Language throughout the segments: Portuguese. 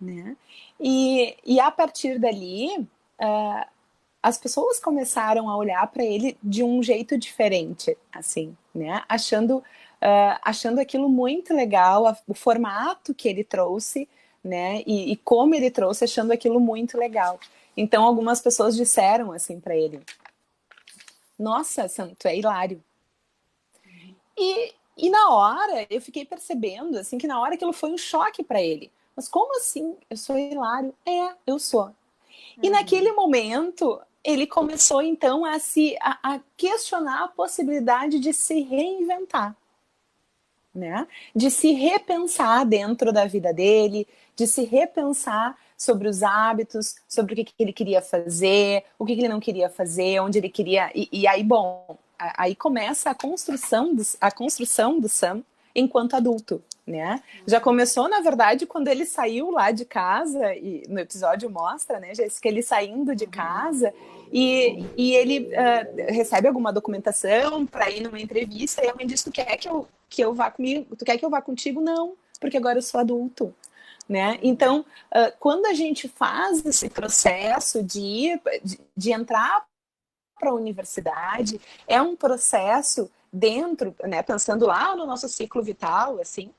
né? E a partir dali, as pessoas começaram a olhar para ele de um jeito diferente, assim, né? Achando aquilo muito legal, o formato que ele trouxe, né? E como ele trouxe, achando aquilo muito legal. Então, algumas pessoas disseram assim para ele: Nossa, Sam, tu é hilário. E na hora, eu fiquei percebendo, assim, que na hora aquilo foi um choque para ele. Mas como assim? Eu sou hilário? É, eu sou. E naquele Uhum. momento, ele começou então a questionar a possibilidade de se reinventar, né? De se repensar dentro da vida dele, de se repensar sobre os hábitos, sobre o que ele queria fazer, o que ele não queria fazer, onde ele queria. E aí, bom, aí começa a construção do Sam enquanto adulto, né? Já Uhum. começou, na verdade, quando ele saiu lá de casa, e no episódio mostra, né, Jéssica, ele saindo de Uhum. casa e ele recebe alguma documentação para ir numa entrevista e a mãe diz: Tu quer que eu vá comigo? Tu quer que eu vá contigo? Não, porque agora eu sou adulto. Né? Uhum. Então, quando a gente faz esse processo de entrar para a universidade, é um processo dentro, né, pensando lá no nosso ciclo vital, assim,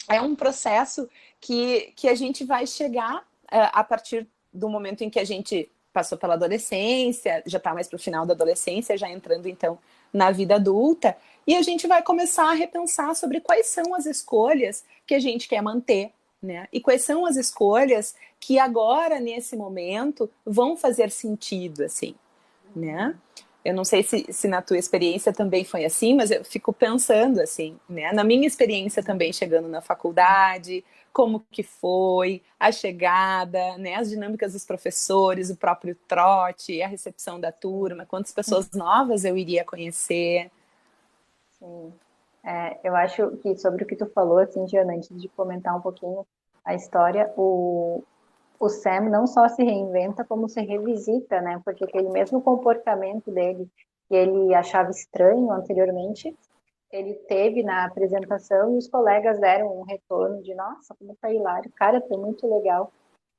é um processo que a gente vai chegar a partir do momento em que a gente passou pela adolescência, já está mais para o final da adolescência, já entrando então na vida adulta, e a gente vai começar a repensar sobre quais são as escolhas que a gente quer manter, né? E quais são as escolhas que agora, nesse momento, vão fazer sentido, assim, né? Uhum. Eu não sei se na tua experiência também foi assim, mas eu fico pensando assim, né? Na minha experiência também Uhum. chegando na faculdade, como que foi a chegada, né? As dinâmicas dos professores, o próprio trote, a recepção da turma, Sim. quantas pessoas novas eu iria conhecer. Sim. Eu acho que sobre o que tu falou, assim, Diana, antes de comentar um pouquinho a história, o Sam não só se reinventa, como se revisita, né? Porque aquele mesmo comportamento dele, que ele achava estranho anteriormente, ele teve na apresentação e os colegas deram um retorno de, nossa, como tá hilário, cara, tá muito legal.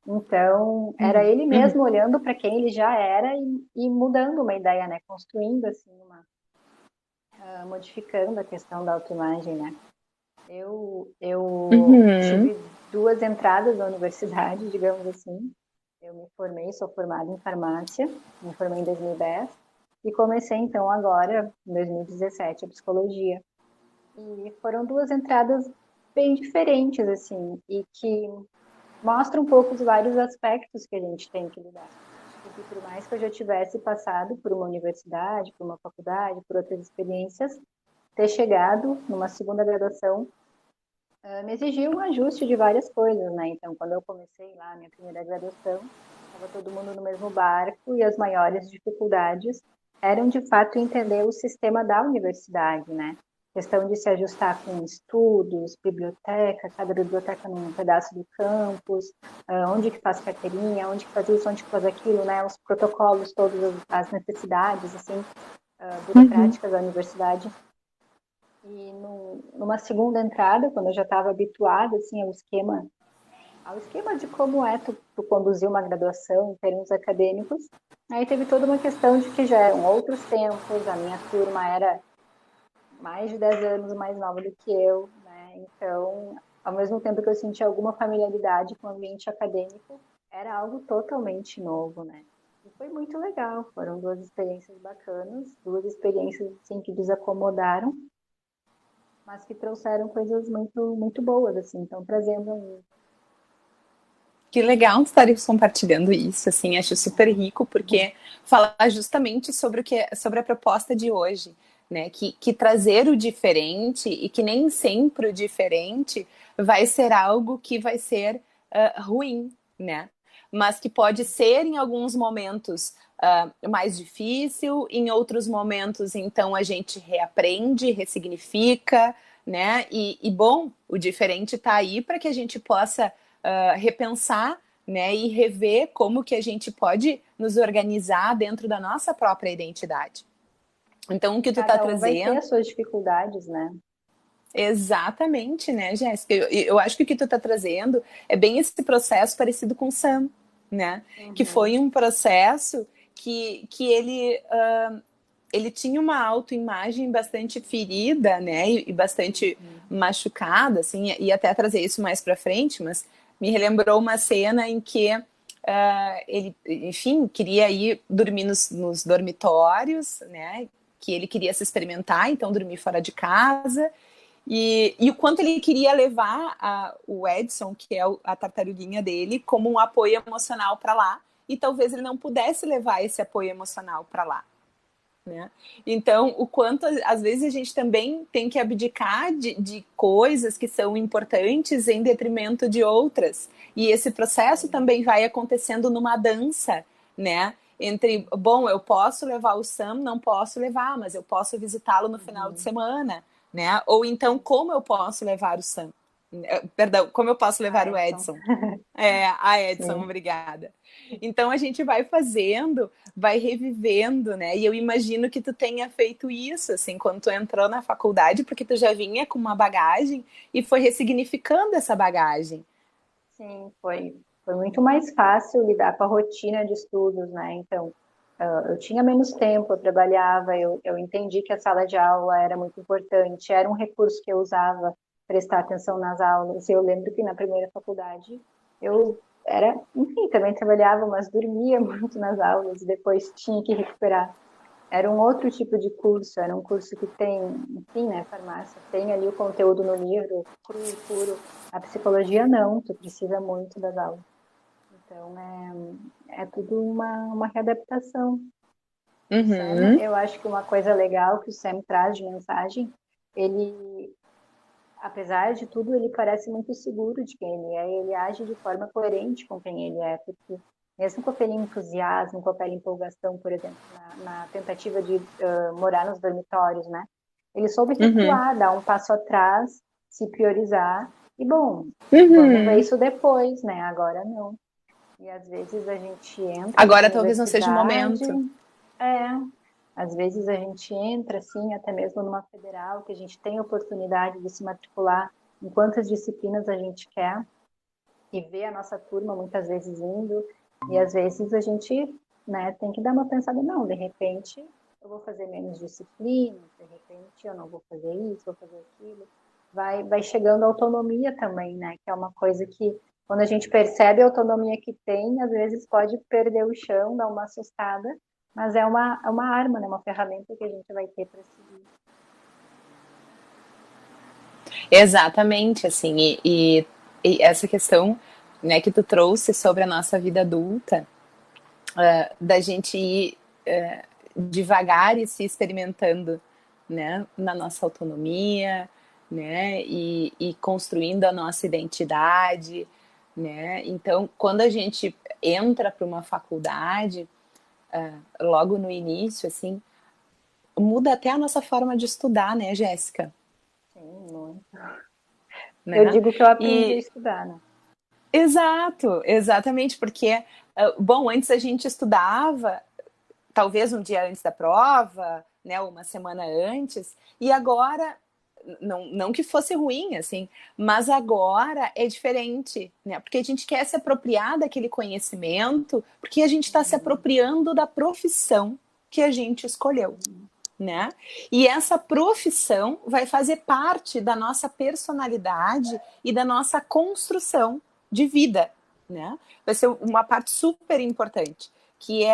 Então, era Uhum, ele uhum, mesmo olhando para quem ele já era e mudando uma ideia, né? Construindo, assim, modificando a questão da autoimagem, né? Eu uhum. tive duas entradas na universidade, digamos assim. Eu me formei, sou formada em farmácia, me formei em 2010 e comecei então agora, em 2017, a psicologia. E foram duas entradas bem diferentes, assim, e que mostram um pouco os vários aspectos que a gente tem que lidar. Porque por mais que eu já tivesse passado por uma universidade, por uma faculdade, por outras experiências, ter chegado numa segunda graduação me exigiu um ajuste de várias coisas, né? Então, quando eu comecei lá a minha primeira graduação, estava todo mundo no mesmo barco e as maiores dificuldades eram, de fato, entender o sistema da universidade, né? Questão de se ajustar com estudos, biblioteca, cada biblioteca num pedaço do campus, onde que faz carteirinha, onde que faz isso, onde que faz aquilo, né? Os protocolos, todas as necessidades, assim, Uhum. burocráticas da universidade. E numa segunda entrada, quando eu já estava habituada assim ao esquema de como é tu conduzir uma graduação em termos acadêmicos, aí teve toda uma questão de que já eram outros tempos, a minha turma era mais de 10 anos mais nova do que eu, né? Então, ao mesmo tempo que eu sentia alguma familiaridade com o ambiente acadêmico, era algo totalmente novo, né? E foi muito legal, foram duas experiências bacanas, duas experiências assim que desacomodaram, mas que trouxeram coisas muito, muito boas, assim, estão trazendo aí. Que legal estares compartilhando isso, assim, acho super rico, porque falar justamente sobre sobre a proposta de hoje, né? Que trazer o diferente e que nem sempre o diferente vai ser algo que vai ser ruim, né? Mas que pode ser em alguns momentos mais difícil, em outros momentos, então, a gente reaprende, ressignifica, né? E bom, o diferente está aí para que a gente possa repensar, né, e rever como que a gente pode nos organizar dentro da nossa própria identidade. Então, o E que tu está cada um vai ter trazendo, as suas dificuldades, né? Exatamente, né, Jéssica? Eu acho que o que tu tá trazendo é bem esse processo parecido com o Sam, né? Que foi um processo que ele tinha uma autoimagem bastante ferida, né? E bastante machucada, assim, e até trazer isso mais pra frente, mas me relembrou uma cena em que ele, enfim, queria ir dormir nos dormitórios, né? Que ele queria se experimentar, então dormir fora de casa. E o quanto ele queria levar o Edson, que é a tartaruguinha dele, como um apoio emocional para lá. E talvez ele não pudesse levar esse apoio emocional para lá. Né? Então, o quanto às vezes a gente também tem que abdicar de coisas que são importantes em detrimento de outras. E esse processo também vai acontecendo numa dança, né? Entre, bom, eu posso levar o Sam, não posso levar, mas eu posso visitá-lo no final de semana, né? Ou então, como eu posso levar o Sam? Perdão, como eu posso levar o Edson? A Edson, Sim. obrigada. Então a gente vai fazendo, vai revivendo, né? E eu imagino que tu tenha feito isso, assim, quando tu entrou na faculdade, porque tu já vinha com uma bagagem e foi ressignificando essa bagagem. Sim, foi muito mais fácil lidar com a rotina de estudos, né? Então, eu tinha menos tempo, eu trabalhava, eu entendi que a sala de aula era muito importante, era um recurso que eu usava prestar atenção nas aulas. Eu lembro que na primeira faculdade eu era, enfim, também trabalhava, mas dormia muito nas aulas e depois tinha que recuperar. Era um outro tipo de curso, era um curso que tem, enfim, né, farmácia, tem ali o conteúdo no livro, cru e puro. A psicologia não, tu precisa muito das aulas. Então, é tudo uma readaptação. O Sam, Uhum. eu acho que uma coisa legal que o Sam traz de mensagem, ele, apesar de tudo, ele parece muito seguro de quem ele age de forma coerente com quem ele é, porque mesmo com aquele entusiasmo, com aquela empolgação, por exemplo, na tentativa de morar nos dormitórios, né? Ele soube Uhum. recuar, dar um passo atrás, se priorizar, e bom, vamos ver Uhum. isso depois, né? Agora não. E às vezes a gente entra numa Agora talvez não seja o universidade, momento. é, às vezes a gente entra, assim, até mesmo numa federal, que a gente tem a oportunidade de se matricular em quantas disciplinas a gente quer, e ver a nossa turma muitas vezes indo, e às vezes a gente, né, tem que dar uma pensada, não, de repente eu vou fazer menos disciplinas, de repente eu não vou fazer isso, vou fazer aquilo. Vai chegando a autonomia também, né, que é uma coisa que, quando a gente percebe a autonomia que tem, às vezes pode perder o chão, dar uma assustada, mas é uma arma, né, uma ferramenta que a gente vai ter para seguir. Exatamente, assim, e essa questão, né, que tu trouxe sobre a nossa vida adulta, da gente ir devagar e se experimentando, né, na nossa autonomia, né, e construindo a nossa identidade, né. Então, quando a gente entra para uma faculdade, logo no início, assim, muda até a nossa forma de estudar, né, Jéssica? Sim, muito. Eu Né? digo que eu aprendi a E estudar, né? exato, exatamente, porque bom, antes a gente estudava talvez um dia antes da prova, né, uma semana antes, e agora não que fosse ruim, assim, mas agora é diferente, né? Porque a gente quer se apropriar daquele conhecimento, porque a gente está se apropriando da profissão que a gente escolheu, né? E essa profissão vai fazer parte da nossa personalidade e da nossa construção de vida, né? Vai ser uma parte super importante, que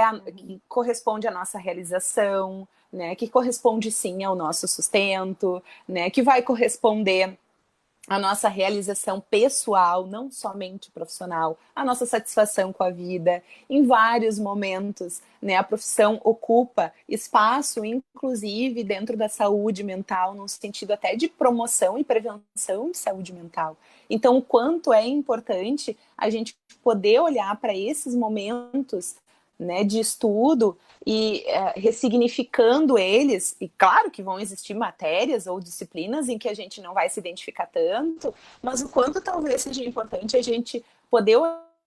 corresponde à nossa realização, né? Que corresponde sim ao nosso sustento, né? Que vai corresponder a nossa realização pessoal, não somente profissional, a nossa satisfação com a vida. Em vários momentos, né, a profissão ocupa espaço, inclusive dentro da saúde mental, no sentido até de promoção e prevenção de saúde mental. Então, o quanto é importante a gente poder olhar para esses momentos, né, de estudo e ressignificando eles, e claro que vão existir matérias ou disciplinas em que a gente não vai se identificar tanto, mas o quanto talvez seja importante a gente poder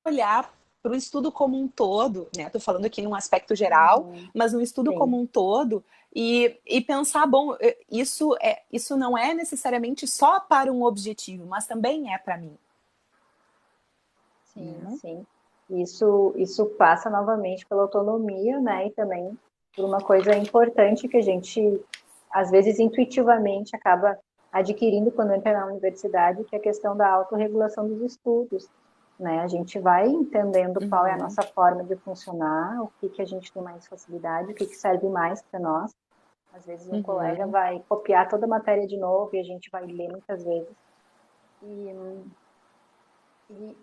olhar o estudo como um todo, né? Estou falando aqui num aspecto geral, mas no estudo Sim. como um todo, e pensar, bom, isso não é necessariamente só para um objetivo, mas também é para mim. Sim, sim. Isso passa novamente pela autonomia, né? E também por uma coisa importante que a gente, às vezes, intuitivamente acaba adquirindo quando entra na universidade, que é a questão da autorregulação dos estudos, né? A gente vai entendendo qual é a nossa forma de funcionar, o que a gente tem mais facilidade, o que serve mais para nós. Às vezes um colega vai copiar toda a matéria de novo e a gente vai ler muitas vezes.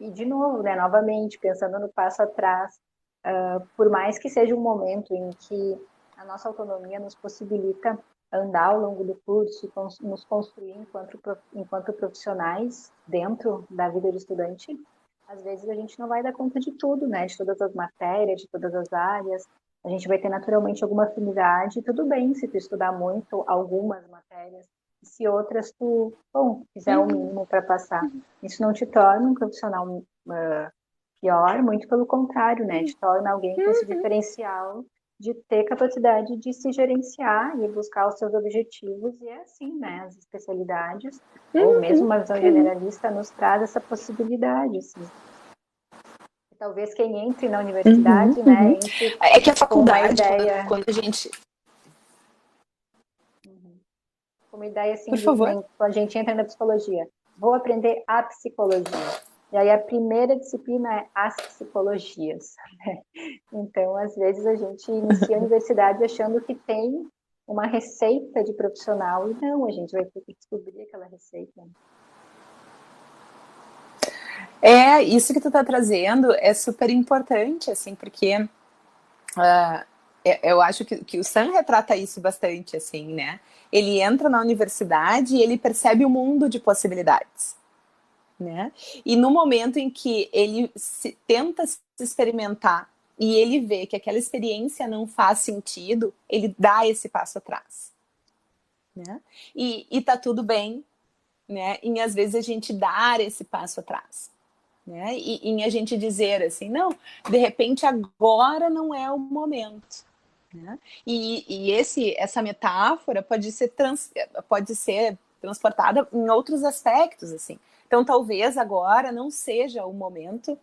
E de novo, né, novamente, pensando no passo atrás, por mais que seja um momento em que a nossa autonomia nos possibilita andar ao longo do curso e nos construir enquanto profissionais dentro da vida de estudante, às vezes a gente não vai dar conta de tudo, né, de todas as matérias, de todas as áreas. A gente vai ter naturalmente alguma afinidade, tudo bem se tu estudar muito algumas matérias, se outras tu, bom, fizer o mínimo para passar. Isso não te torna um profissional pior, muito pelo contrário, né? Te torna alguém com esse diferencial de ter capacidade de se gerenciar e buscar os seus objetivos, e é assim, né? As especialidades, ou mesmo uma visão generalista, nos traz essa possibilidade, assim. E talvez quem entre na universidade, né, entre É que a com uma faculdade, ideia... quando a gente... Uma ideia assim, Por favor. quando a gente entra na psicologia, vou aprender a psicologia. E aí a primeira disciplina é as psicologias. Né? Então, às vezes a gente inicia a universidade achando que tem uma receita de profissional e não, a gente vai ter que descobrir aquela receita. Isso que tu tá trazendo é super importante, assim, porque eu acho que o Sam retrata isso bastante, assim, né? Ele entra na universidade e ele percebe um mundo de possibilidades, né? E no momento em que ele tenta se experimentar e ele vê que aquela experiência não faz sentido, ele dá esse passo atrás, né? E tá tudo bem, né? Em às vezes a gente dar esse passo atrás, né? E em a gente dizer assim, não, de repente agora não é o momento, né? E essa metáfora pode ser transportada em outros aspectos, assim. Então, talvez agora não seja o momento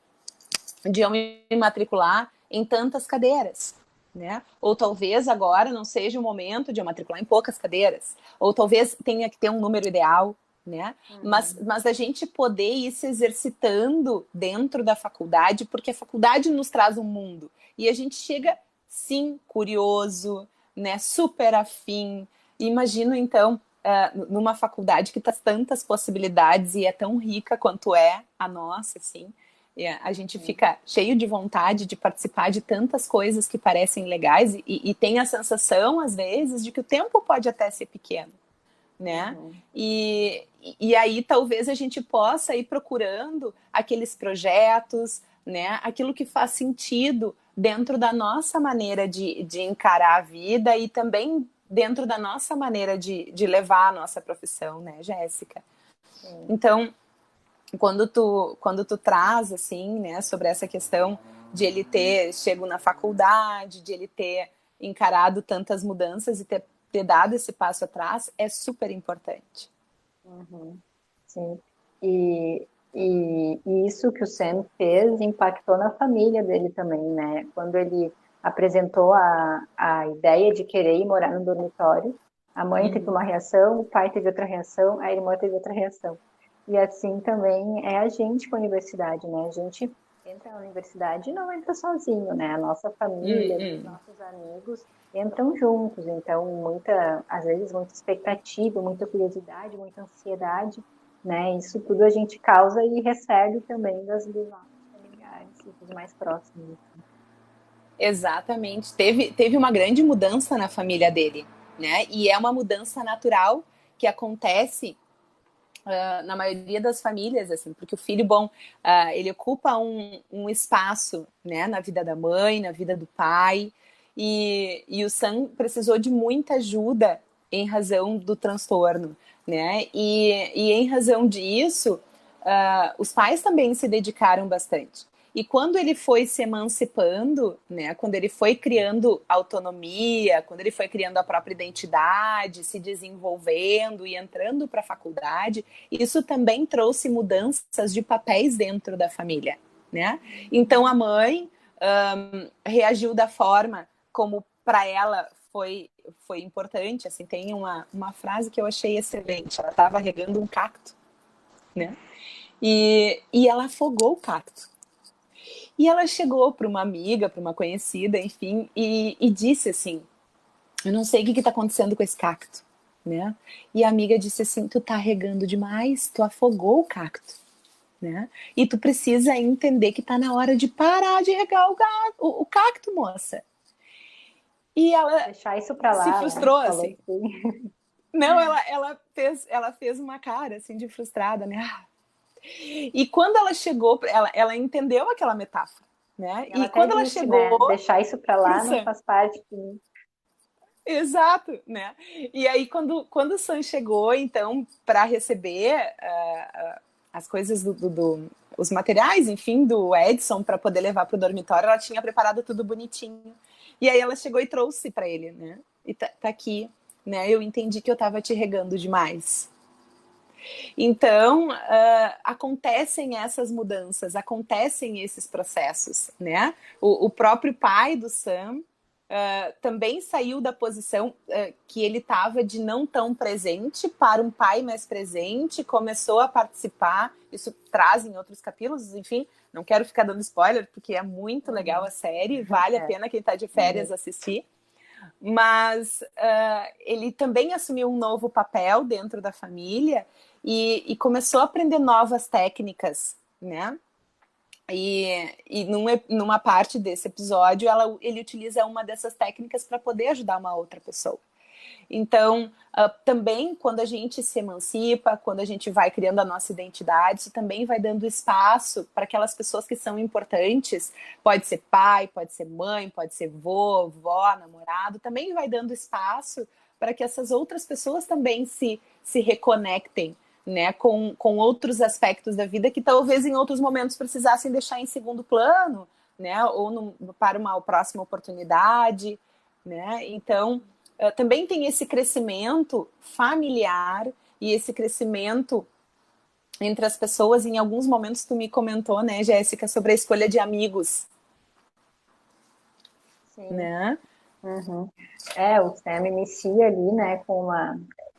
de eu me matricular em tantas cadeiras, né? Ou talvez agora não seja o momento de eu matricular em poucas cadeiras. Ou talvez tenha que ter um número ideal, né? Mas a gente poder ir se exercitando dentro da faculdade, porque a faculdade nos traz um mundo. E a gente chega, sim, curioso, né? Super afim. Imagino, então, numa faculdade que traz tantas possibilidades e é tão rica quanto é a nossa, assim, a gente fica cheio de vontade de participar de tantas coisas que parecem legais e tem a sensação, às vezes, de que o tempo pode até ser pequeno, né? E aí talvez a gente possa ir procurando aqueles projetos, né? Aquilo que faz sentido dentro da nossa maneira de encarar a vida e também dentro da nossa maneira de levar a nossa profissão, né, Jéssica? Então, quando tu traz, assim, né, sobre essa questão de ele ter chego na faculdade, de ele ter encarado tantas mudanças e ter dado esse passo atrás, é super importante. Sim. E isso que o Sam fez impactou na família dele também, né? Quando ele apresentou a ideia de querer ir morar no dormitório, a mãe teve uma reação, o pai teve outra reação, a irmã teve outra reação. E assim também é a gente com a universidade, né? A gente entra na universidade e não entra sozinho, né? A nossa família, os nossos amigos entram juntos. Então, às vezes, muita expectativa, muita curiosidade, muita ansiedade, né? Isso tudo a gente causa e recebe também dos nossos familiares e dos mais próximos. Exatamente. Teve uma grande mudança na família dele, né? E é uma mudança natural que acontece na maioria das famílias, assim, porque o filho, bom, ele ocupa um espaço, né, na vida da mãe, na vida do pai, e o Sam precisou de muita ajuda em razão do transtorno, né, e em razão disso, os pais também se dedicaram bastante. E quando ele foi se emancipando, né, quando ele foi criando autonomia, quando ele foi criando a própria identidade, se desenvolvendo e entrando para a faculdade, isso também trouxe mudanças de papéis dentro da família, né? Então a mãe reagiu da forma como para ela foi importante. Assim, tem uma frase que eu achei excelente. Ela estava regando um cacto, né? E ela afogou o cacto. E ela chegou para uma amiga, para uma conhecida, enfim, e disse assim: eu não sei o que está acontecendo com esse cacto, né? E a amiga disse assim: tu tá regando demais, tu afogou o cacto, né? E tu precisa entender que tá na hora de parar de regar o cacto, moça. E ela Deixar isso pra se lá, né? frustrou, Falou assim. assim. Não, ela fez uma cara, assim, de frustrada, né? E quando ela chegou, ela entendeu aquela metáfora, né? Ela E até quando ela disse, chegou né? Deixar isso pra pro lá não Sam, faz parte de mim. exato, né? E aí quando o Sam chegou, então, para receber as coisas os materiais, enfim, do Edson para poder levar para o dormitório, ela tinha preparado tudo bonitinho. E aí ela chegou e trouxe para ele, né? E tá aqui, né? Eu entendi que eu estava te regando demais. Então, acontecem essas mudanças, acontecem esses processos, né? O próprio pai do Sam também saiu da posição que ele estava de não tão presente para um pai mais presente, começou a participar, isso traz em outros capítulos, enfim, não quero ficar dando spoiler, porque é muito legal a série, vale a pena quem está de férias assistir, mas ele também assumiu um novo papel dentro da família e começou a aprender novas técnicas, né? E numa parte desse episódio, ele utiliza uma dessas técnicas para poder ajudar uma outra pessoa. Então, também quando a gente se emancipa, quando a gente vai criando a nossa identidade, isso também vai dando espaço para aquelas pessoas que são importantes, pode ser pai, pode ser mãe, pode ser vô, vó, namorado, também vai dando espaço para que essas outras pessoas também se reconectem, né, com outros aspectos da vida que talvez em outros momentos precisassem deixar em segundo plano, né, ou para uma próxima oportunidade, né? Então, também tem esse crescimento familiar e esse crescimento entre as pessoas. Em alguns momentos tu me comentou, né, Jéssica, sobre a escolha de amigos, Sim. né? Uhum. O Sam inicia ali, né, com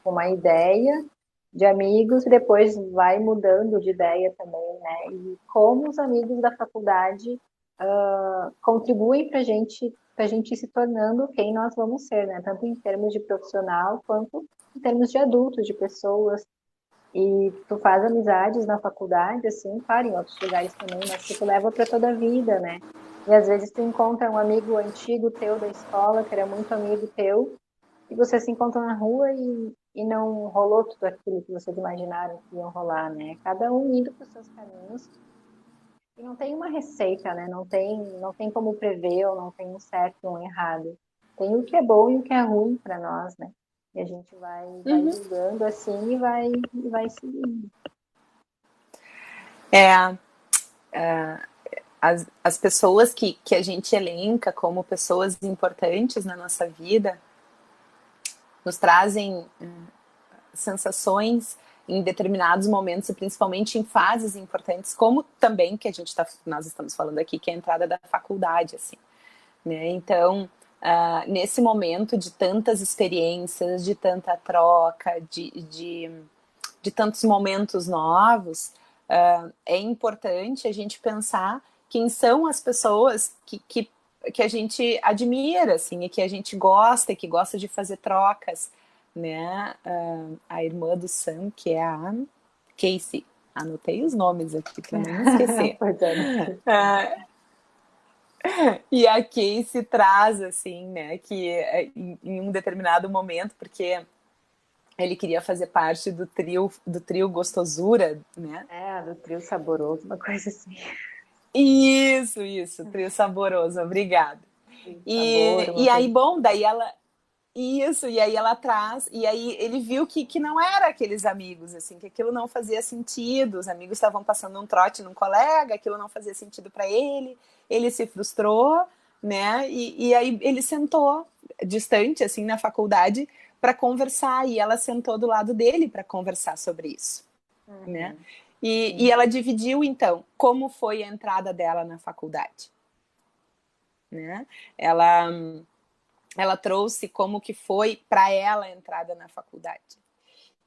uma ideia de amigos e depois vai mudando de ideia também, né? E como os amigos da faculdade contribuem para a gente ir se tornando quem nós vamos ser, né? Tanto em termos de profissional quanto em termos de adultos, de pessoas. E tu faz amizades na faculdade, assim, claro, em outros lugares também, mas que tu leva para toda a vida, né? E às vezes tu encontra um amigo antigo teu da escola, que era muito amigo teu, e você se encontra na rua e não rolou tudo aquilo que vocês imaginaram que iam rolar, né? Cada um indo para os seus caminhos. E não tem uma receita, né? Não tem como prever, ou não tem um certo e um errado. Tem o que é bom e o que é ruim para nós, né? E a gente vai julgando assim e vai seguindo. As pessoas que a gente elenca como pessoas importantes na nossa vida nos trazem sensações em determinados momentos e principalmente em fases importantes, como também que nós estamos falando aqui, que é a entrada da faculdade, assim, né? Então, nesse momento de tantas experiências, de tanta troca, de tantos momentos novos, é importante a gente pensar quem são as pessoas que a gente admira, assim, e que a gente gosta, e que gosta de fazer trocas, né? A irmã do Sam, que é a Casey. Anotei os nomes aqui para não me esquecer. Pois é, né? E a Casey traz, assim, né, que em um determinado momento, porque ele queria fazer parte do trio Gostosura, né? Do trio saboroso, uma coisa assim. Isso, trio saboroso, obrigada. Trio sabor, E uma coisa aí, assim. bom, daí ela. Isso, e aí ela traz, e aí ele viu que não era aqueles amigos, assim, que aquilo não fazia sentido, os amigos estavam passando um trote num colega, aquilo não fazia sentido para ele se frustrou, né, e aí ele sentou distante, assim, na faculdade para conversar, e ela sentou do lado dele para conversar sobre isso, né, e ela dividiu, então, como foi a entrada dela na faculdade, né, ela trouxe como que foi para ela a entrada na faculdade.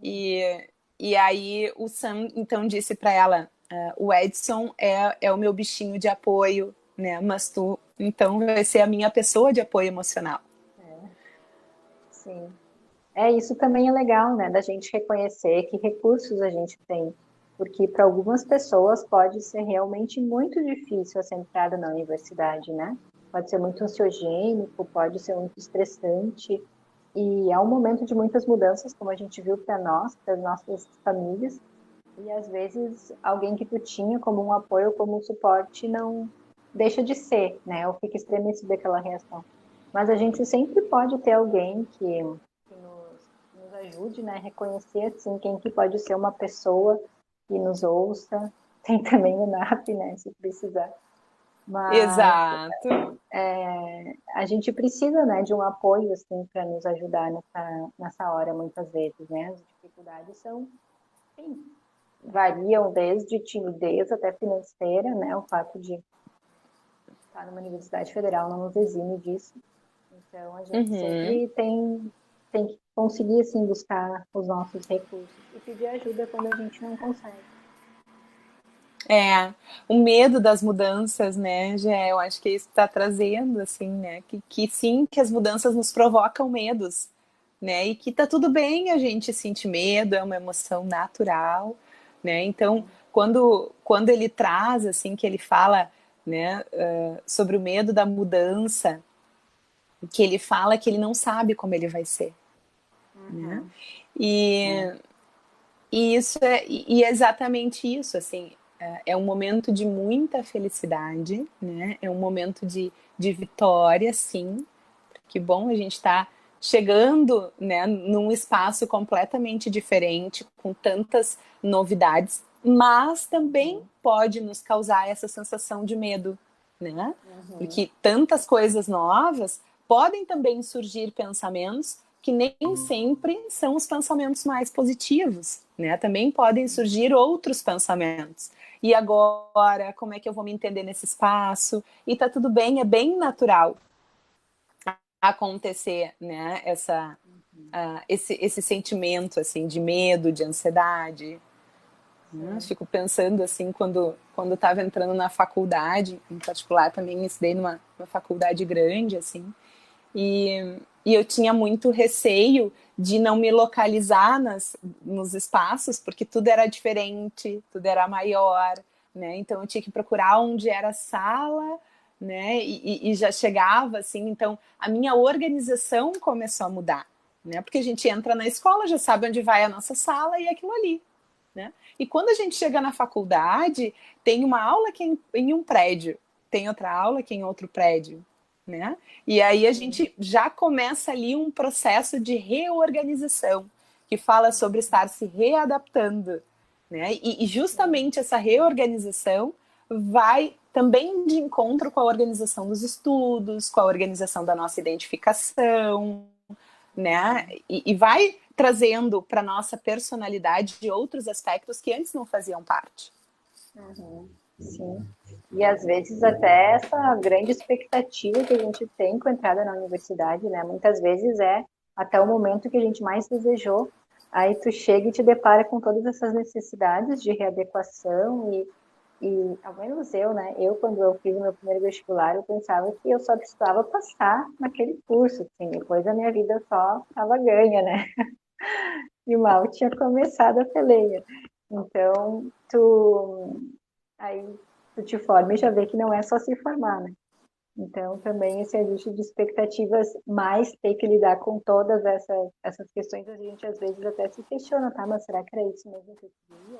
E, e aí o Sam então disse para ela, o Edson é o meu bichinho de apoio, né? Mas tu então vai ser a minha pessoa de apoio emocional. Sim. Isso também é legal, né, da gente reconhecer que recursos a gente tem, porque para algumas pessoas pode ser realmente muito difícil essa entrada na universidade, né? Pode ser muito ansiogênico, pode ser muito estressante, e é um momento de muitas mudanças, como a gente viu para nós, para as nossas famílias, e às vezes alguém que tu tinha como um apoio, como um suporte, não deixa de ser, né? Ou fica estremecido daquela reação. Mas a gente sempre pode ter alguém que nos ajude, né? Reconhecer, assim, quem que pode ser uma pessoa que nos ouça. Tem também o NAP, né? Se precisar. Mas Exato. a gente precisa, né, de um apoio, assim, para nos ajudar nessa hora, muitas vezes, né? As dificuldades são, enfim, variam desde timidez até financeira, né? O fato de estar numa universidade federal não nos exime disso. Então, a gente sempre tem que conseguir, assim, buscar os nossos recursos e pedir ajuda quando a gente não consegue. O medo das mudanças, né, já eu acho que isso está trazendo, assim, né, que sim, que as mudanças nos provocam medos, né, e que tá tudo bem a gente sentir medo, é uma emoção natural, né, então, quando ele traz, assim, que ele fala, né, sobre o medo da mudança, que ele fala que ele não sabe como ele vai ser, né, e, e isso é exatamente isso, assim, é um momento de muita felicidade, né? É um momento de vitória, sim. Que bom a gente está chegando, né, num espaço completamente diferente, com tantas novidades, mas também pode nos causar essa sensação de medo, né? Porque tantas coisas novas podem também surgir pensamentos que nem sempre são os pensamentos mais positivos, né? Também podem surgir outros pensamentos. E agora, como é que eu vou me entender nesse espaço? E tá tudo bem, é bem natural acontecer, né? Esse sentimento assim de medo, de ansiedade. Né? Fico pensando assim quando estava entrando na faculdade, em particular também estudei numa faculdade grande assim, e eu tinha muito receio de não me localizar nos espaços, porque tudo era diferente, tudo era maior, né? Então eu tinha que procurar onde era a sala, né? E já chegava assim, então a minha organização começou a mudar, né? Porque a gente entra na escola, já sabe onde vai a nossa sala e é aquilo ali, né? E quando a gente chega na faculdade, tem uma aula que é em um prédio, tem outra aula que é em outro prédio, né? E aí a gente já começa ali um processo de reorganização, que fala sobre estar se readaptando, né? E justamente essa reorganização vai também de encontro com a organização dos estudos, com a organização da nossa identificação, né? E vai trazendo para nossa personalidade de outros aspectos que antes não faziam parte. Sim. E às vezes até essa grande expectativa que a gente tem com a entrada na universidade, né? Muitas vezes é até o momento que a gente mais desejou. Aí tu chega e te depara com todas essas necessidades de readequação e ao menos eu, né? Eu, quando eu fiz o meu primeiro vestibular, eu pensava que eu só precisava passar naquele curso, assim, depois a minha vida só estava ganha, né? E mal tinha começado a peleia. Então, aí tu te forma e já vê que não é só se formar, né? Então, também esse ajuste de expectativas, mais ter que lidar com todas essas questões, a gente às vezes até se questiona, tá? Mas será que era isso mesmo que eu queria?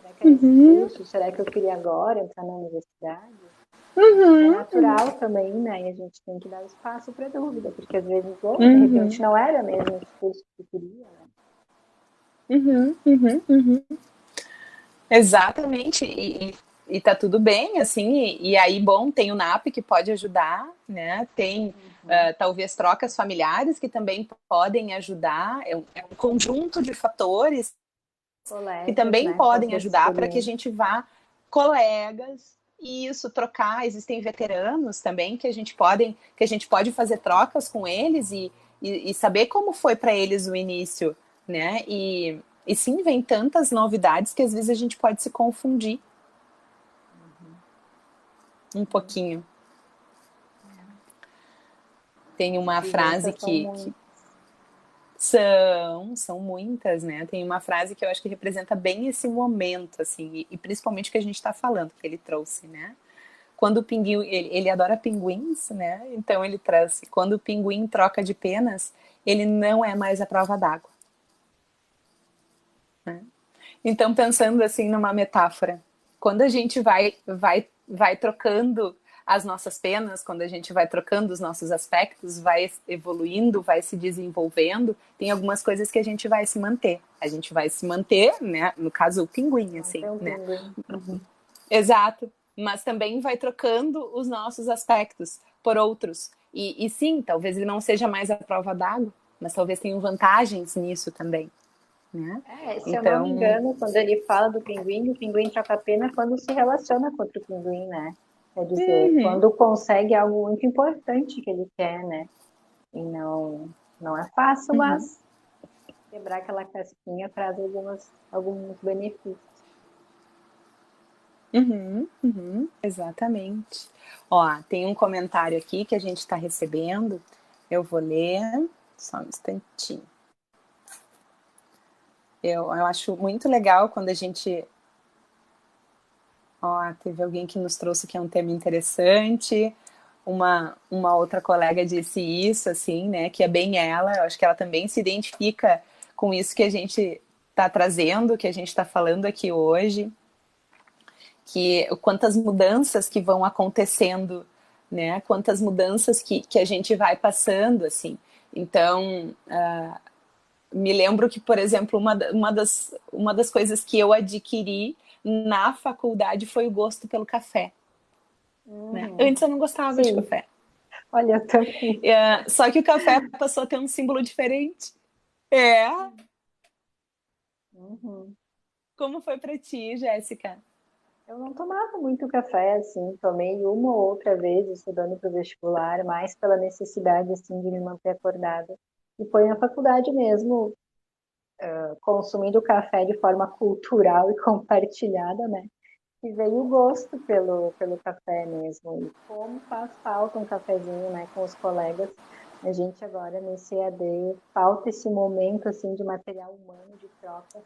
Será que era esse curso? Será que eu queria agora entrar na universidade? É Uhum, natural também, né? E a gente tem que dar espaço para dúvida, porque às vezes, de repente, uhum, não era mesmo esse curso que tu queria, né? uhum, uhum, uhum. Exatamente. E tá tudo bem, assim, e aí, bom, tem o NAP que pode ajudar, né? Tem Uhum. talvez trocas familiares que também podem ajudar, é um conjunto de fatores que Colegas, também né? Com podem outras ajudar para que a experiências. gente vá, colegas, e isso, trocar. Existem veteranos também que a gente pode fazer trocas com eles e saber como foi para eles o início, né? E sim, vem tantas novidades que às vezes a gente pode se confundir Uhum. um pouquinho. Tem As uma frase exigências são que muitas. são muitas, né? Tem uma frase que eu acho que representa bem esse momento, assim, e principalmente o que a gente está falando, que ele trouxe, né? Quando o pinguim, ele adora pinguins, né? Então ele traz, quando o pinguim troca de penas, ele não é mais a prova d'água, né? Então, pensando assim numa metáfora, quando a gente vai trocando as nossas penas, quando a gente vai trocando os nossos aspectos, vai evoluindo, vai se desenvolvendo, tem algumas coisas que a gente vai se manter. A gente vai se manter, né? No caso, o pinguim, Não assim, tem um né? pinguim. Uhum. Exato. Mas também vai trocando os nossos aspectos por outros. E sim, talvez ele não seja mais a prova d'água, mas talvez tenham vantagens nisso também, né? É, se eu não me Então, engano, quando ele fala do pinguim, o pinguim troca a pena quando se relaciona com outro pinguim, né? Quer dizer, uhum, quando consegue algo muito importante que ele quer, né? E não é fácil, uhum. mas quebrar aquela casquinha traz alguns benefícios. Uhum, uhum, exatamente. Ó, tem um comentário aqui que a gente está recebendo. Eu vou ler, só um instantinho. Eu acho muito legal quando a gente. Ó, teve alguém que nos trouxe que é um tema interessante. Uma outra colega disse isso, assim, né? Que é bem ela. Eu acho que ela também se identifica com isso que a gente está trazendo, que a gente está falando aqui hoje. Que quantas mudanças que vão acontecendo, né? Quantas mudanças que a gente vai passando, assim. Então, me lembro que, por exemplo, uma das coisas que eu adquiri na faculdade foi o gosto pelo café, né? Uhum. Antes eu não gostava de Sim, café. olha, eu também. Só que o café passou a ter um símbolo diferente. É. Uhum. Como foi para ti, Jéssica? Eu não tomava muito café, assim, tomei uma ou outra vez estudando para o vestibular, mais pela necessidade, assim, de me manter acordada. E foi na faculdade mesmo, consumindo café de forma cultural e compartilhada, né? E veio o gosto pelo café mesmo. E como faz falta um cafezinho, né, com os colegas. A gente agora nesse EAD falta esse momento, assim, de material humano, de troca.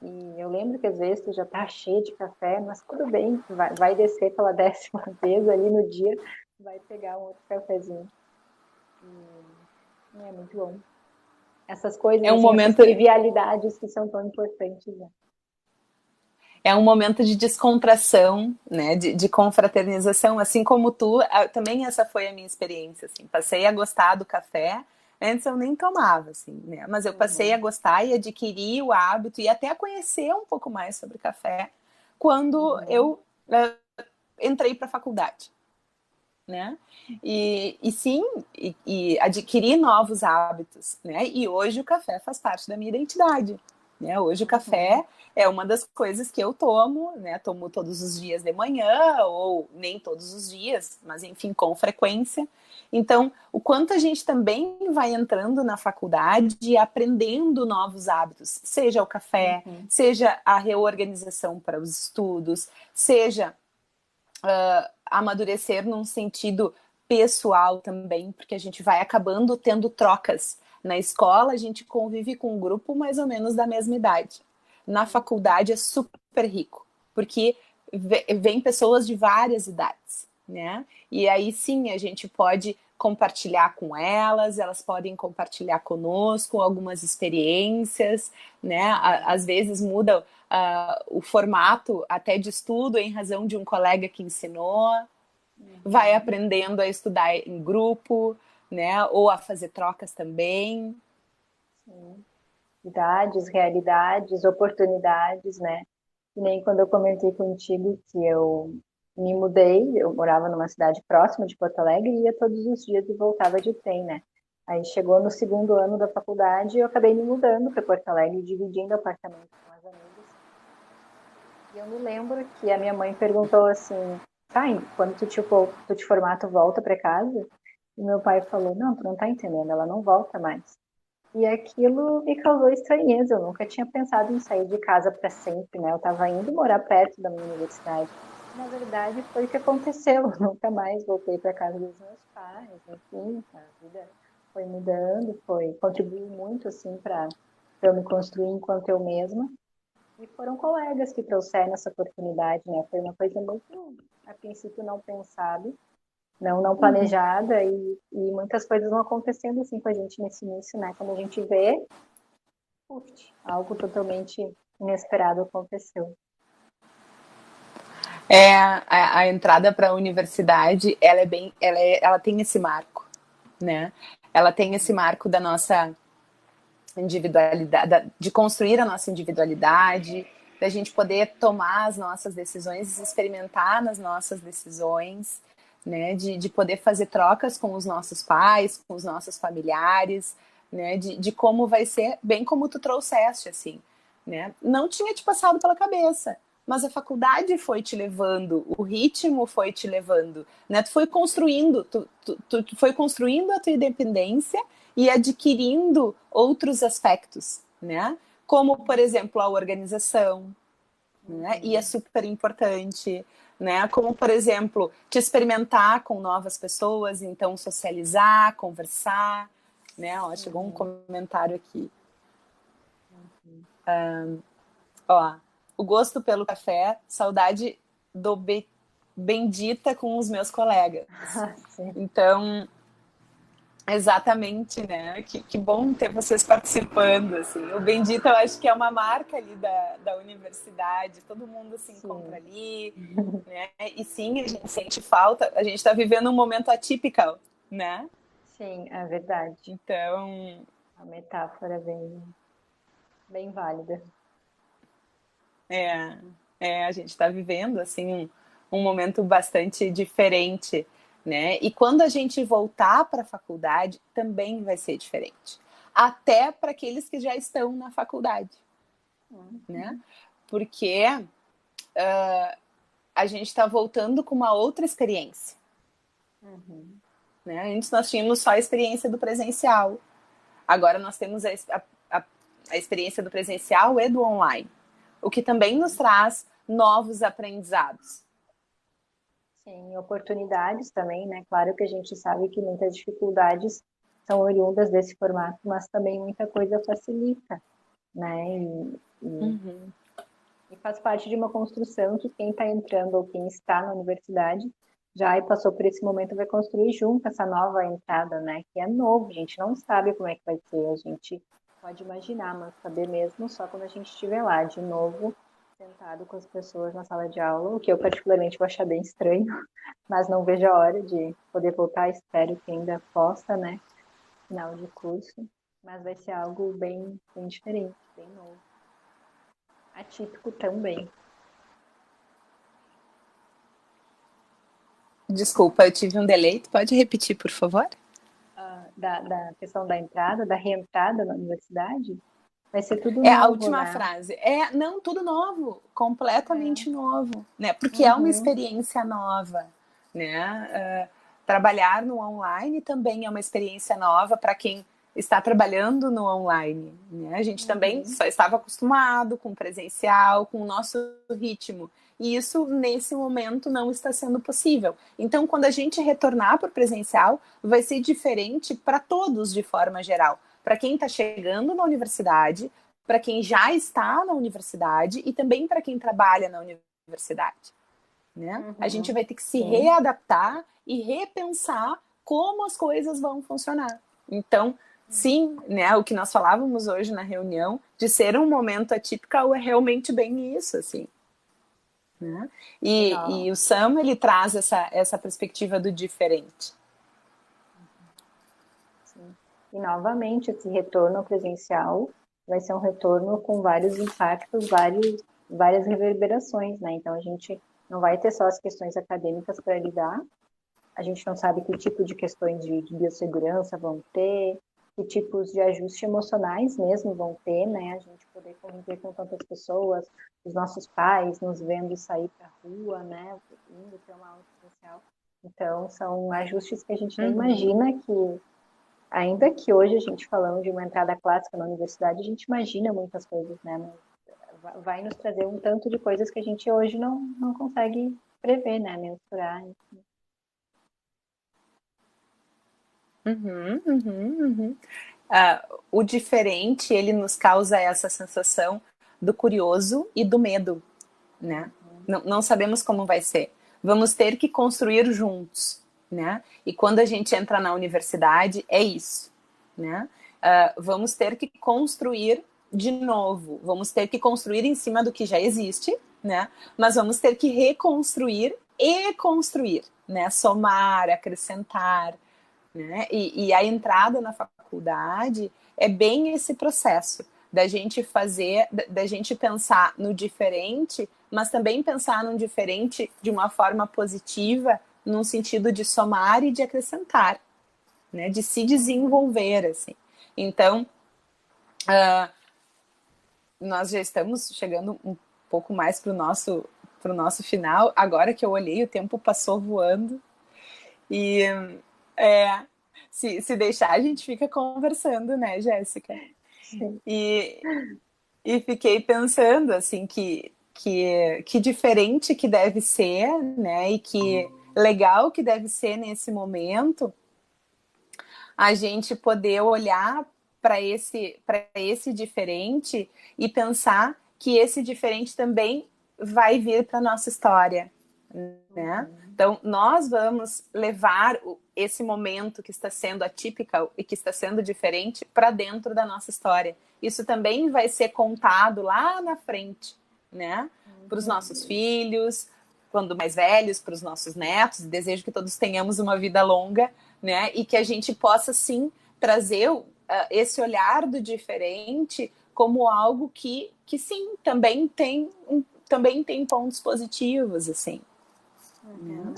E eu lembro que às vezes tu já tá cheio de café, mas tudo bem, vai descer pela 10ª vez ali no dia, vai pegar um outro cafezinho. E é muito bom. Essas coisas, É um assim, essas momento trivialidades que são tão importantes, né? é um momento de descontração, né, de confraternização, assim como tu, também essa foi a minha experiência, assim, passei a gostar do café, antes eu nem tomava, assim, né, mas eu passei a Uhum, gostar e adquiri o hábito e até a conhecer um pouco mais sobre café quando uhum, eu entrei para a faculdade, né, e sim, e adquiri novos hábitos, né, e hoje o café faz parte da minha identidade, né, hoje o uhum, café é uma das coisas que eu tomo, né? Tomo todos os dias de manhã, ou nem todos os dias, mas enfim, com frequência. Então, o quanto a gente também vai entrando na faculdade e aprendendo novos hábitos, seja o café, uhum. seja a reorganização para os estudos, seja amadurecer num sentido pessoal também, porque a gente vai acabando tendo trocas. Na escola, a gente convive com um grupo mais ou menos da mesma idade. Na faculdade é super rico, porque vem pessoas de várias idades, né? E aí sim a gente pode compartilhar com elas, elas podem compartilhar conosco algumas experiências, né? Às vezes muda o formato até de estudo em razão de um colega que ensinou, vai aprendendo a estudar em grupo, né? Ou a fazer trocas também. Sim. Idades, realidades, oportunidades, né? E nem quando eu comentei contigo que eu me mudei, eu morava numa cidade próxima de Porto Alegre e ia todos os dias e voltava de trem, né? Aí chegou no segundo ano da faculdade e eu acabei me mudando para Porto Alegre, dividindo apartamento com as amigas. E eu me lembro que a minha mãe perguntou assim, tá, quando tu te formar, tu volta para casa? E meu pai falou, não, tu não tá entendendo, ela não volta mais. E aquilo me causou estranheza. Eu nunca tinha pensado em sair de casa para sempre, né? Eu estava indo morar perto da minha universidade. Na verdade, foi o que aconteceu. Eu nunca mais voltei para casa dos meus pais. Enfim, a vida foi mudando, foi contribuiu muito assim para eu me construir enquanto eu mesma. E foram colegas que trouxeram essa oportunidade, né? Foi uma coisa muito, a princípio, não pensada, não planejada e muitas coisas vão acontecendo assim com a gente nesse início, né? Quando a gente vê, putz, algo totalmente inesperado aconteceu. A entrada para a universidade, ela tem esse marco, né? Ela tem esse marco da nossa individualidade, de construir a nossa individualidade, da gente poder tomar as nossas decisões, experimentar nas nossas decisões, né? De poder fazer trocas com os nossos pais, com os nossos familiares, né? De como vai ser, bem como tu trouxeste, assim, né? Não tinha te passado pela cabeça, mas a faculdade foi te levando, o ritmo foi te levando, né? Tu foi construindo, tu foi construindo a tua independência e adquirindo outros aspectos, né? Como, por exemplo, a organização, né? E é super importante, né? Como, por exemplo, te experimentar com novas pessoas, então socializar, conversar, né? Ó, chegou um comentário aqui. Ó, o gosto pelo café, saudade do Bendita com os meus colegas. Então, exatamente, né? Que bom ter vocês participando, assim. O Bendita, eu acho que é uma marca ali da universidade, todo mundo se encontra ali, né? E sim, a gente sente falta, a gente está vivendo um momento atípico, né? Sim, é verdade. Então... A metáfora é bem válida. A gente está vivendo, assim, um momento bastante diferente, né? E quando a gente voltar para a faculdade, também vai ser diferente. Até para aqueles que já estão na faculdade, né? Porque a gente está voltando com uma outra experiência. Né? Antes nós tínhamos só a experiência do presencial. Agora nós temos a experiência do presencial e do online. O que também nos traz novos aprendizados. Sim, oportunidades também, né? Claro que a gente sabe que muitas dificuldades são oriundas desse formato, mas também muita coisa facilita, né? E faz parte de uma construção que quem está entrando ou quem está na universidade já passou por esse momento vai construir junto essa nova entrada, né? Que é novo, a gente não sabe como é que vai ser, a gente pode imaginar, mas saber mesmo só quando a gente estiver lá de novo, sentado com as pessoas na sala de aula, o que eu particularmente vou achar bem estranho, mas não vejo a hora de poder voltar, espero que ainda possa, né? Final de curso, mas vai ser algo bem diferente, bem novo. Atípico também. Desculpa, eu tive um delay. Tu pode repetir, por favor? Da questão da entrada, da reentrada na universidade, vai ser tudo A novo, última né? frase. Não, tudo novo, completamente novo, né? Porque é uma Uhum. experiência nova, né? Trabalhar no online também é uma experiência nova para quem está trabalhando no online, né? A gente também só estava acostumado com presencial, com o nosso ritmo. E isso, nesse momento, não está sendo possível. Então, quando a gente retornar para o presencial, vai ser diferente para todos, de forma geral. Para quem está chegando na universidade, para quem já está na universidade e também para quem trabalha na universidade. Né? A gente vai ter que se readaptar e repensar como as coisas vão funcionar. Então, sim, né, o que nós falávamos hoje na reunião, de ser um momento atípico, é realmente bem isso, assim. né? Não. E o Sam, ele traz essa perspectiva do diferente. Sim. E novamente, esse retorno ao presencial vai ser um retorno com vários impactos, várias reverberações, né? Então, a gente não vai ter só as questões acadêmicas para lidar, a gente não sabe que tipo de questões de biossegurança vão ter, que tipos de ajustes emocionais mesmo vão ter, né? A gente poder conviver com tantas pessoas, os nossos pais nos vendo sair para a rua, né? Indo ter uma aula presencial. Então, são ajustes que a gente nem imagina que, ainda que hoje a gente falando de uma entrada clássica na universidade, a gente imagina muitas coisas, né? Mas vai nos trazer um tanto de coisas que a gente hoje não consegue prever, né? Mensurar. Uhum, uhum, uhum. O diferente, ele nos causa essa sensação do curioso e do medo, né? Não sabemos como vai ser. Vamos ter que construir juntos, né? E quando a gente entra na universidade, é isso, né? Vamos ter que construir de novo. Vamos ter que construir em cima do que já existe, né? Mas vamos ter que reconstruir e construir, né? Somar, acrescentar, né? E a entrada na faculdade é bem esse processo da gente fazer, da gente pensar no diferente, mas também pensar no diferente de uma forma positiva, num sentido de somar e de acrescentar, né? De se desenvolver, assim. Então, nós já estamos chegando um pouco mais para o nosso final. Agora que eu olhei, o tempo passou voando. E é, se deixar, a gente fica conversando, né, Jéssica? Sim. E, e fiquei pensando, assim, que diferente que deve ser, né? E que legal que deve ser nesse momento a gente poder olhar para esse diferente e pensar que esse diferente também vai vir para nossa história, né? Então, nós vamos levar esse momento que está sendo atípico e que está sendo diferente para dentro da nossa história. Isso também vai ser contado lá na frente, né? Para os nossos filhos, quando mais velhos, para os nossos netos. Desejo que todos tenhamos uma vida longa, né? E que a gente possa, sim, trazer esse olhar do diferente como algo que sim, também tem pontos positivos, assim. Uhum.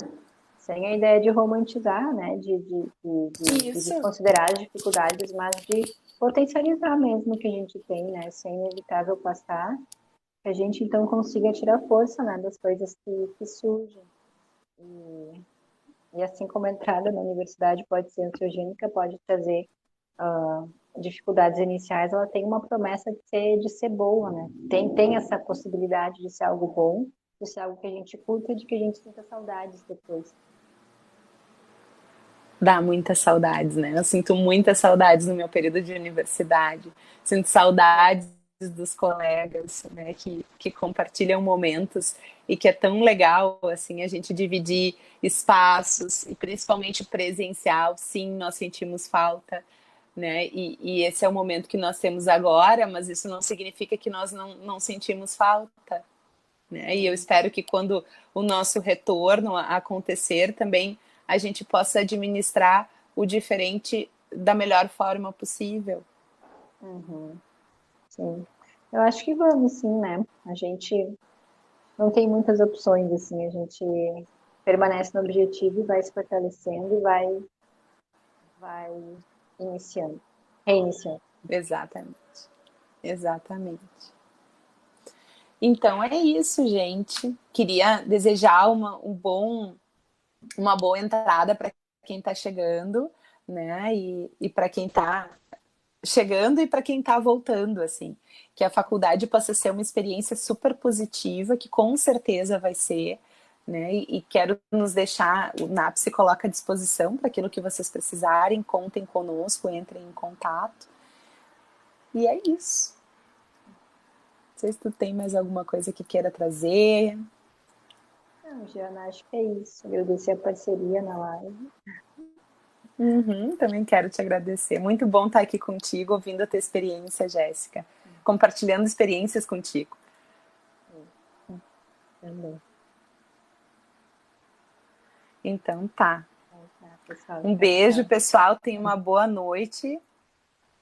Sem a ideia de romantizar, né? De Isso. desconsiderar as dificuldades, mas de potencializar mesmo o que a gente tem, né? Ser inevitável passar, que a gente então consiga tirar força, né? Das coisas que surgem. E assim como a entrada na universidade pode ser ansiogênica, pode trazer dificuldades iniciais, ela tem uma promessa de ser boa, né? Tem essa possibilidade de ser algo bom, de ser algo que a gente curta, de que a gente sinta saudades depois. Dá muitas saudades, né? Eu sinto muitas saudades no meu período de universidade. Sinto saudades dos colegas, né, que compartilham momentos e que é tão legal, assim, a gente dividir espaços e principalmente presencial. Sim, nós sentimos falta, né? E esse é o momento que nós temos agora, mas isso não significa que nós não sentimos falta, né? E eu espero que quando o nosso retorno acontecer também a gente possa administrar o diferente da melhor forma possível. Uhum, sim. Eu acho que vamos, sim, né? A gente não tem muitas opções, assim, a gente permanece no objetivo e vai se fortalecendo e vai iniciando, reiniciando. Exatamente. Exatamente. Então é isso, gente. Queria desejar uma boa entrada para quem está chegando, né? E para quem está chegando e para quem está voltando, assim, que a faculdade possa ser uma experiência super positiva, que com certeza vai ser, né? E quero nos deixar, o NAP se coloca à disposição para aquilo que vocês precisarem, contem conosco, entrem em contato. E é isso. Não sei se tu tem mais alguma coisa que queira trazer. Não, Giana, acho que é isso. Agradecer a parceria na live. Uhum, também quero te agradecer. Muito bom estar aqui contigo, ouvindo a tua experiência, Jéssica. Compartilhando experiências contigo. Também. Então tá. Então, tá, pessoal. Um Tchau, beijo, tchau. pessoal. Tenha uma boa noite.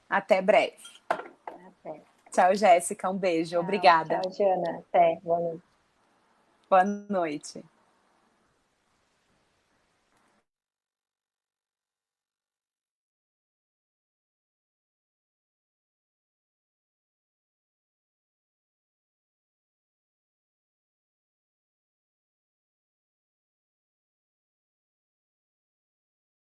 Até breve. Até. Tchau, Jéssica. Um beijo. Tchau, Obrigada. tchau, Diana. Até. Boa noite. Boa noite.